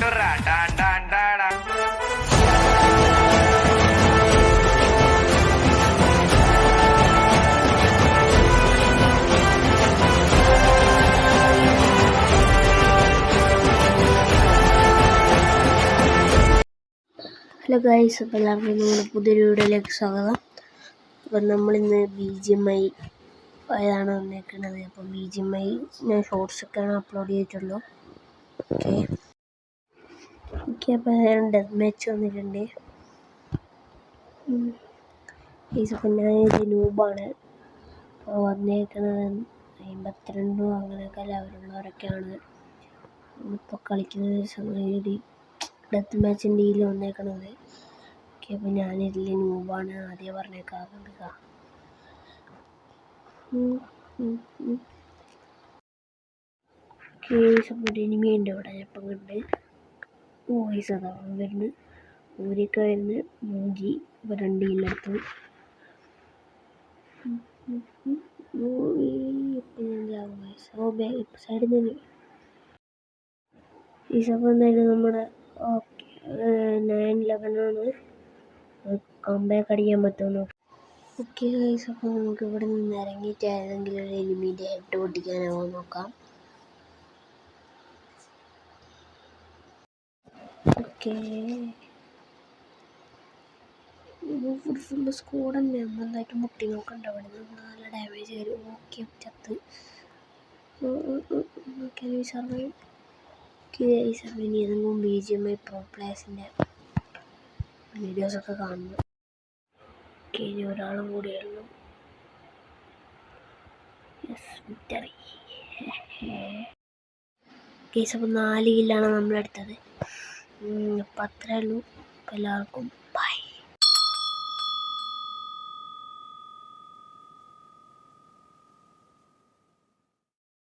Hello guys, അപ്പോൾ എല്ലാവർക്കും നമ്മുടെ പുതിയൊരു വീഡിയോയിലേക്ക് സ്വാഗതം. അപ്പം നമ്മളിന്ന് BGMI ആയാണ് വന്നേക്കുന്നത്. അപ്പം BGMI ഞാൻ ഷോർട്സൊക്കെയാണ് അപ്ലോഡ് ചെയ്തിട്ടുള്ളൂ. ഓക്കെ അപ്പോൾ ഞാൻ ഡെത്ത് മാച്ച് വന്നിട്ടുണ്ട്. അപ്പം ഞാനൊരു നൂബാണ്. അപ്പോൾ വന്നേക്കുന്നത് 52 അങ്ങനെയൊക്കെ ലെവലുള്ളവരൊക്കെയാണ് ഇപ്പോൾ കളിക്കുന്നത്. ഒരു ഡെത്ത് മാച്ചിൻ്റെ ഇതിൽ വന്നേക്കണത്. ഓക്കെ അപ്പോൾ ഞാനിതിൽ നൂബാണ്, ആദ്യം പറഞ്ഞേക്കാറുണ്ട്. സപ്പോർട്ട് എനിമിയുണ്ട് ഇവിടെ. ഇപ്പം കണ്ട് വോയിസ് അതാവും വരുന്നത്. ഊരിയൊക്കെ വരുന്നത് മൂജി. ഇപ്പോൾ 2 കില്ലെടുത്തു. ഇപ്പം സൈഡിൽ നിന്ന് ഈ സമയം എന്തായാലും നമ്മുടെ 9-11 കംബാക്ക് അടിക്കാൻ പറ്റുമെന്ന്. ഓക്കെ ഗൈസ്, അപ്പോൾ നമുക്ക് ഇവിടെ നിന്ന് ഇറങ്ങിയിട്ട് ഏതെങ്കിലും ഒരു എനിമീൻ്റെ ഹെഡ് പൊട്ടിക്കാനാവോ നോക്കാം. ഓക്കെ ഫുൾ സ്കോഡ് തന്നെ. നന്നായിട്ട് മുട്ടി നോക്കണ്ട. അവിടെ നിന്ന് നല്ല ഡാമേജ് വരും. ഓക്കെ ചത്ത്. Okay survive. ഇനി ഏതെങ്കിലും BGMI പ്രോ പ്ലേയേഴ്സിൻ്റെ വീഡിയോസൊക്കെ കാണുന്നു. ഓക്കെ ഇനി ഒരാളും കൂടിയുള്ളൂ. വിക്ടറി. കേസ് അപ്പോൾ 4 കില്ലാണ് നമ്മളെടുത്തത്. അപ്പം അത്രേ ഉള്ളൂ. അപ്പോൾ എല്ലാവർക്കും